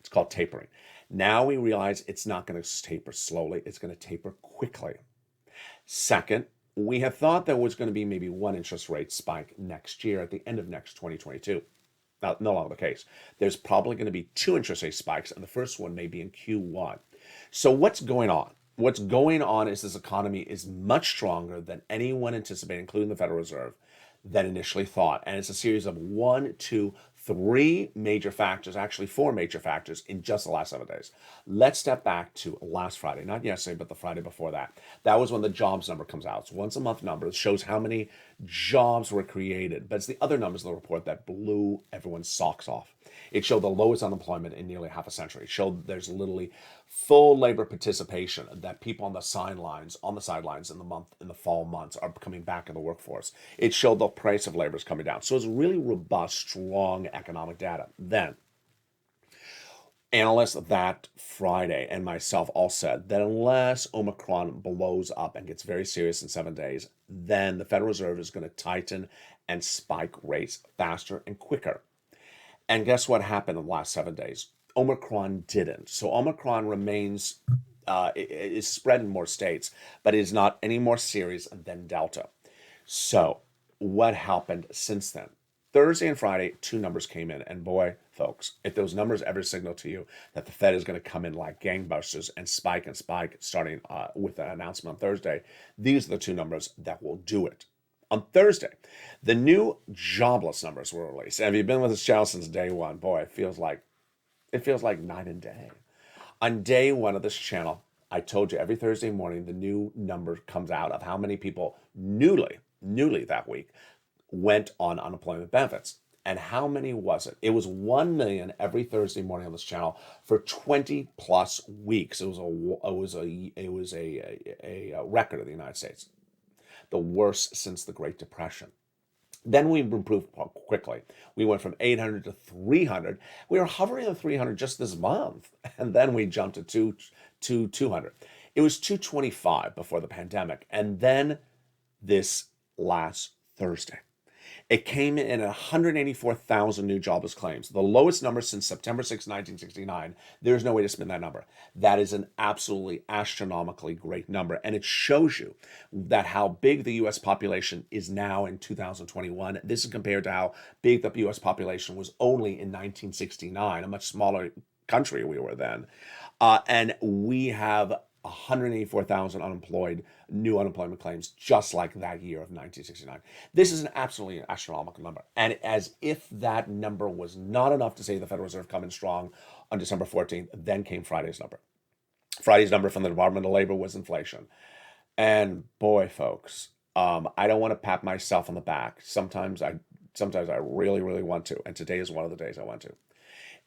It's called tapering. Now we realize it's not going to taper slowly. It's going to taper quickly. Second, we have thought there was going to be maybe one interest rate spike next year at the end of next 2022. Now, no longer the case. There's probably going to be two interest rate spikes, and the first one may be in Q1. So what's going on? What's going on is this economy is much stronger than anyone anticipated, including the Federal Reserve, than initially thought. And it's a series of 1, 2, 3 major factors, actually 4 major factors in just the last 7 days. Let's step back to last Friday, not yesterday, but the Friday before that. That was when the jobs number comes out. It's once a month number. It shows how many jobs were created, but it's the other numbers in the report that blew everyone's socks off. It showed the lowest unemployment in nearly half a century. It showed there's literally full labor participation, that people on the sidelines in the fall months are coming back in the workforce. It showed the price of labor is coming down. So it's really robust, strong economic data. Then, analysts that Friday and myself all said that unless Omicron blows up and gets very serious in 7 days, then the Federal Reserve is going to tighten and spike rates faster and quicker. And guess what happened in the last 7 days? Omicron didn't. So Omicron remains, is spread in more states, but it is not any more serious than Delta. So what happened since then? Thursday and Friday, 2 numbers came in. And boy, folks, if those numbers ever signal to you that the Fed is going to come in like gangbusters and spike, starting with an announcement on Thursday, these are the 2 numbers that will do it. On Thursday, the new jobless numbers were released. And if you've been with this channel since day one, boy, it feels like night and day. On day one of this channel, I told you every Thursday morning the new number comes out of how many people newly that week went on unemployment benefits. And how many was it? It was 1 million every Thursday morning on this channel for 20 plus weeks. It was a record in the United States, the worst since the Great Depression. Then we improved quickly. We went from 800 to 300. We were hovering at 300 just this month, and then we jumped to 200. It was 225 before the pandemic, and then this last Thursday, it came in at 184,000 new jobless claims, the lowest number since September 6, 1969. There's no way to spin that number. That is an absolutely astronomically great number. And it shows you that how big the U.S. population is now in 2021. This is compared to how big the U.S. population was only in 1969, a much smaller country we were then. And we have 184,000 new unemployment claims, just like that year of 1969. This is an absolutely astronomical number. And as if that number was not enough to say the Federal Reserve coming strong on December 14th, then came Friday's number. Friday's number from the Department of Labor was inflation. And boy, folks, I don't want to pat myself on the back. Sometimes I really, really want to. And today is one of the days I want to.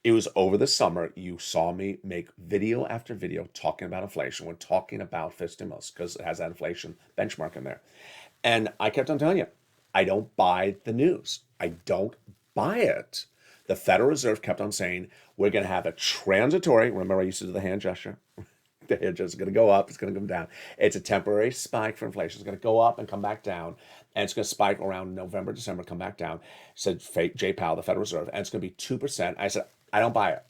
It was over the summer, you saw me make video after video talking about inflation, when talking about fiscal stimulus, because it has that inflation benchmark in there. And I kept on telling you, I don't buy the news. I don't buy it. The Federal Reserve kept on saying, we're going to have a transitory, remember I used to do the hand gesture? The hand gesture is going to go up, it's going to come down. It's a temporary spike for inflation. It's going to go up and come back down. And it's going to spike around November, December, come back down, said Jay Powell, the Federal Reserve, and it's going to be 2%. I said, I don't buy it.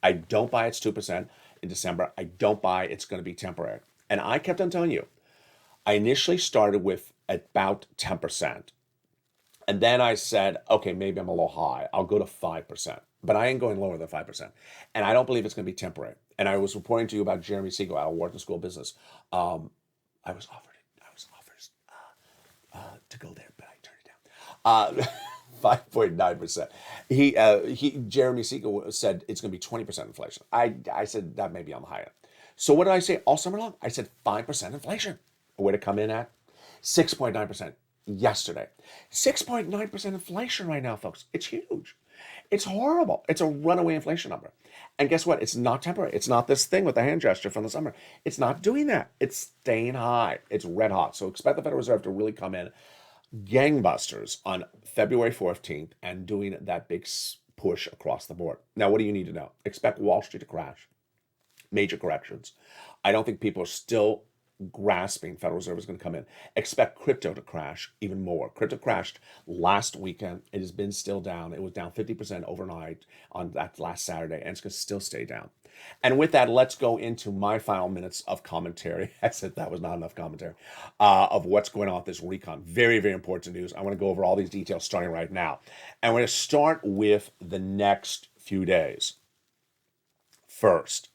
I don't buy it's 2% in December. I don't buy it's going to be temporary. And I kept on telling you, I initially started with about 10%. And then I said, okay, maybe I'm a little high. I'll go to 5%. But I ain't going lower than 5%. And I don't believe it's going to be temporary. And I was reporting to you about Jeremy Siegel out of Wharton School of Business. I was offered to go there, but I turned it down. 5.9%. Jeremy Siegel said it's going to be 20% inflation. I said that may be on the high end. So what did I say all summer long? I said 5% inflation. Where to come in at? 6.9% yesterday. 6.9% inflation right now, folks. It's huge. It's horrible. It's a runaway inflation number. And guess what? It's not temporary. It's not this thing with the hand gesture from the summer. It's not doing that. It's staying high. It's red hot. So expect the Federal Reserve to really come in gangbusters on February 14th and doing that big push across the board. Now, what do you need to know? Expect Wall Street to crash. Major corrections. I don't think people are still grasping Federal Reserve is going to come in. Expect crypto to crash even more. Crypto crashed last weekend. It has been still down. It was down 50% overnight on that last Saturday, and it's going to still stay down. And with that, let's go into my final minutes of commentary. I said that was not enough commentary of what's going on with this recon. Very, very important news. I want to go over all these details starting right now. And we're going to start with the next few days. First,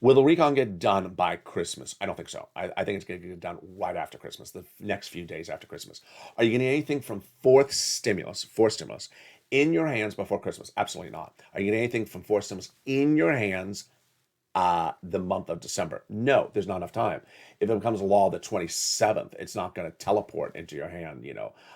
will the recon get done by Christmas? I don't think so. I think it's going to get done right after Christmas, the next few days after Christmas. Are you getting anything from fourth stimulus in your hands before Christmas? Absolutely not. Are you getting anything from fourth stimulus in your hands the month of December? No, there's not enough time. If it becomes law the 27th, it's not going to teleport into your hand,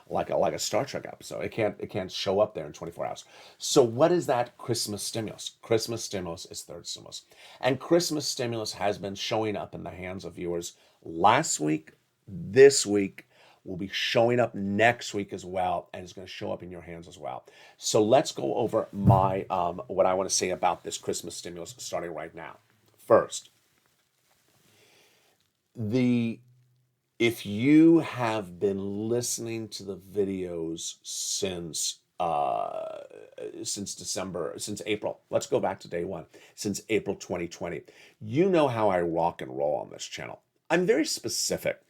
like a Star Trek episode. It can't show up there in 24 hours. So what is that Christmas stimulus? Christmas stimulus is third stimulus. And Christmas stimulus has been showing up in the hands of viewers last week, this week, will be showing up next week as well, and it's going to show up in your hands as well. So let's go over my what I want to say about this Christmas stimulus starting right now. First, if you have been listening to the videos since April, let's go back to day one, since April 2020, you know how I rock and roll on this channel. I'm very specific,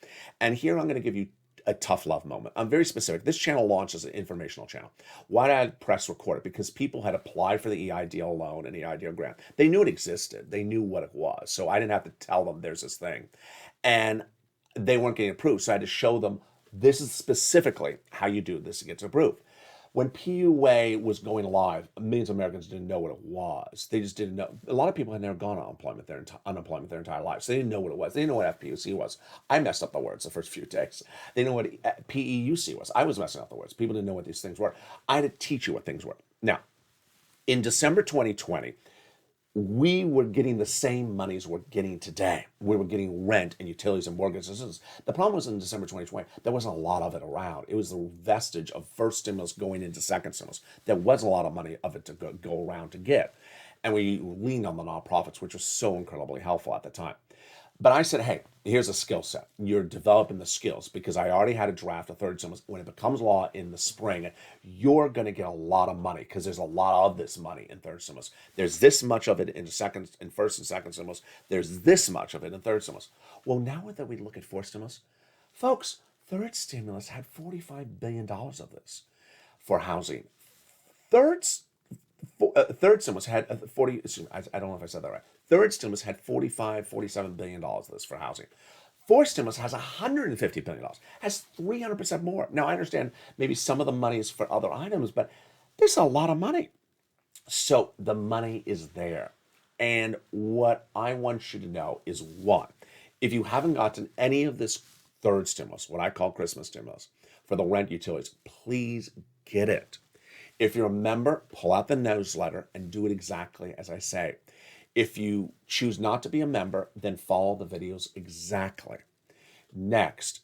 and here I'm going to give you a tough love moment. I'm very specific. This channel launched as an informational channel. Why did I press record it? Because people had applied for the EIDL loan and the EIDL grant. They knew it existed. They knew what it was. So I didn't have to tell them there's this thing. And they weren't getting approved. So I had to show them this is specifically how you do this to get approved. When PUA was going live, millions of Americans didn't know what it was. They just didn't know. A lot of people had never gone on unemployment their entire lives. So they didn't know what it was. They didn't know what FPUC was. I messed up the words the first few days. They didn't know what PEUC was. I was messing up the words. People didn't know what these things were. I had to teach you what things were. Now, in December 2020, we were getting the same monies we're getting today. We were getting rent and utilities and mortgages. The problem was in December 2020, there wasn't a lot of it around. It was the vestige of first stimulus going into second stimulus. There wasn't a lot of money of it to go around to get. And we leaned on the nonprofits, which was so incredibly helpful at the time. But I said, hey, here's a skill set. You're developing the skills because I already had a draft of third stimulus. When it becomes law in the spring, you're going to get a lot of money because there's a lot of this money in third stimulus. There's this much of it in first and second stimulus. There's this much of it in third stimulus. Well, now that we look at fourth stimulus, folks, third stimulus had $45 billion of this for housing. Third stimulus had I don't know if I said that right. Third stimulus had $47 billion of this for housing. Fourth stimulus has $150 billion, has 300% more. Now, I understand maybe some of the money is for other items, but there's a lot of money. So the money is there. And what I want you to know is one, if you haven't gotten any of this third stimulus, what I call Christmas stimulus, for the rent utilities, please get it. If you're a member, pull out the newsletter and do it exactly as I say. If you choose not to be a member, then follow the videos exactly. Next,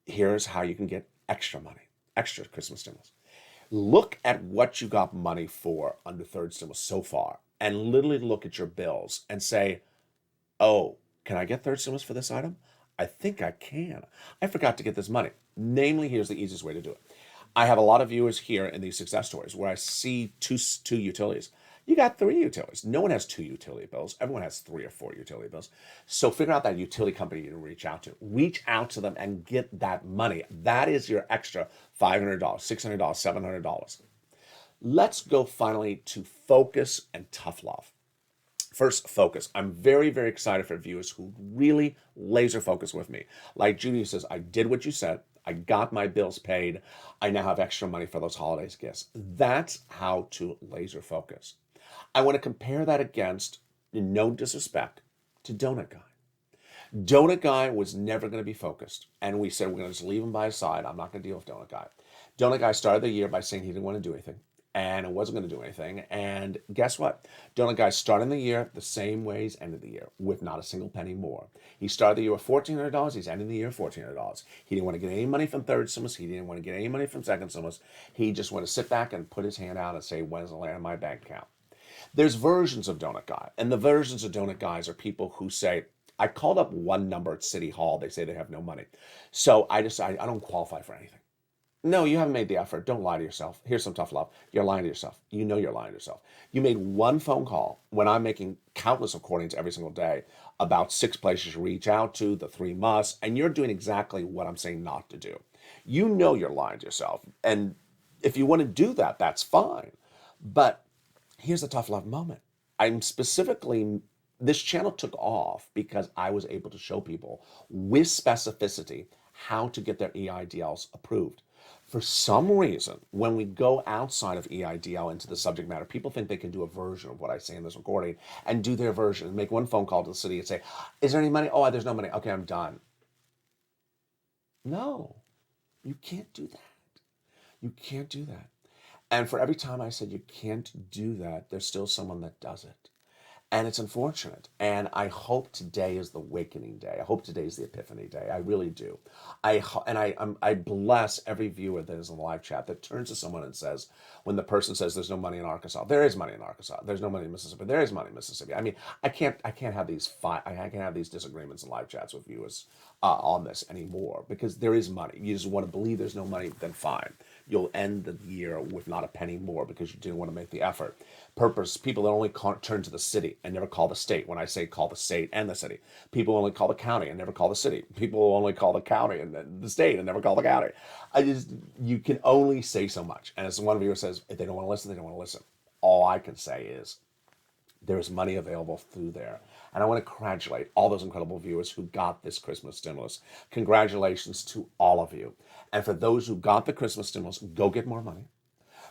here's how you can get extra money, extra Christmas stimulus. Look at what you got money for under third stimulus so far, and literally look at your bills and say, oh, can I get third stimulus for this item? I think I can. I forgot to get this money. Namely, here's the easiest way to do it. I have a lot of viewers here in these success stories where I see two utilities. You got 3 utilities. No one has 2 utility bills. Everyone has 3 or 4 utility bills. So figure out that utility company you reach out to. Reach out to them and get that money. That is your extra $500, $600, $700. Let's go finally to focus and tough love. First, focus. I'm very, very excited for viewers who really laser focus with me. Like Judy says, I did what you said. I got my bills paid. I now have extra money for those holidays gifts. That's how to laser focus. I want to compare that against, no disrespect, to Donut Guy. Donut Guy was never going to be focused. And we said, we're going to just leave him by his side. I'm not going to deal with Donut Guy. Donut Guy started the year by saying he didn't want to do anything. And it wasn't going to do anything. And guess what? Donut Guy started the year the same way he's ended the year, with not a single penny more. He started the year with $1,400. He's ending the year with $1,400. He didn't want to get any money from third stimulus. He didn't want to get any money from second stimulus. He just wanted to sit back and put his hand out and say, when's it land in my bank account? There's versions of Donut Guy. And the versions of Donut Guys are people who say, I called up one number at City Hall. They say they have no money. So I don't qualify for anything. No, you haven't made the effort. Don't lie to yourself. Here's some tough love. You're lying to yourself. You know you're lying to yourself. You made one phone call when I'm making countless recordings every single day about 6 places you reach out to, the 3 musts, and you're doing exactly what I'm saying not to do. You know you're lying to yourself. And if you want to do that, that's fine. But here's the tough love moment. This channel took off because I was able to show people with specificity how to get their EIDLs approved. For some reason, when we go outside of EIDL into the subject matter, people think they can do a version of what I say in this recording and do their version and make one phone call to the city and say, is there any money? Oh, there's no money. Okay, I'm done. No, you can't do that. You can't do that. And for every time I said you can't do that, there's still someone that does it. And it's unfortunate. And I hope today is the awakening day. I hope today is the epiphany day. I really do. I bless every viewer that is in the live chat that turns to someone and says, when the person says there's no money in Arkansas, there is money in Arkansas. There's no money in Mississippi. There is money in Mississippi. I mean, I can't have these disagreements in live chats with viewers on this anymore, because there is money. You just want to believe there's no money, then fine. You'll end the year with not a penny more because you didn't want to make the effort. People that only turn to the city and never call the state. When I say call the state and the city, people only call the county and never call the city. People only call the county and the state and never call the county. You can only say so much. And as one viewer says, if they don't want to listen, they don't want to listen. All I can say is there's money available through there. And I want to congratulate all those incredible viewers who got this Christmas stimulus. Congratulations to all of you. And for those who got the Christmas stimulus, go get more money.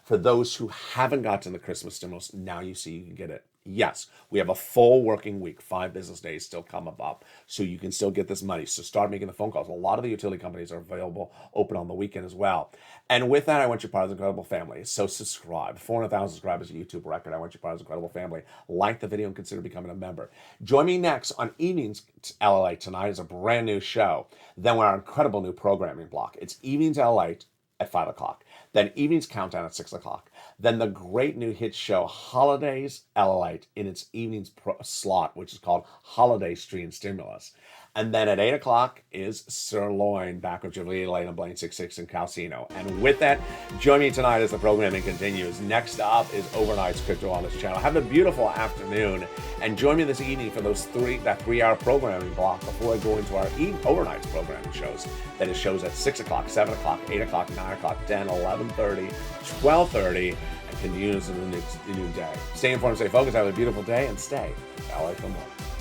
For those who haven't gotten the Christmas stimulus, now you see you can get it. Yes, we have a full working week, 5 business days still coming up, so you can still get this money. So start making the phone calls. A lot of the utility companies are available, open on the weekend as well. And with that, I want you part of the incredible family. So subscribe. 400,000 subscribers, a YouTube record. I want you part of the incredible family. Like the video and consider becoming a member. Join me next on Evenings LALATE. Tonight is a brand new show. Then we're our incredible new programming block. It's Evenings LALATE at 5 o'clock. Then Evenings Countdown at 6 o'clock. Then the great new hit show, Holidays LALATE, in its evenings slot, which is called Holiday Stream Stimulus. And then at 8 o'clock is Sirloin, back with Julia Lane and Blaine 66 in Calcino. And with that, join me tonight as the programming continues. Next up is Overnight's Crypto on this channel. Have a beautiful afternoon. And join me this evening for that 3-hour programming block before I go into our Overnight's programming shows. That is shows at 6 o'clock, 7 o'clock, 8 o'clock, 9 o'clock, 10, 11:30, 12:30. And continues in the next new day. Stay informed, stay focused, have a beautiful day, and stay LA for more.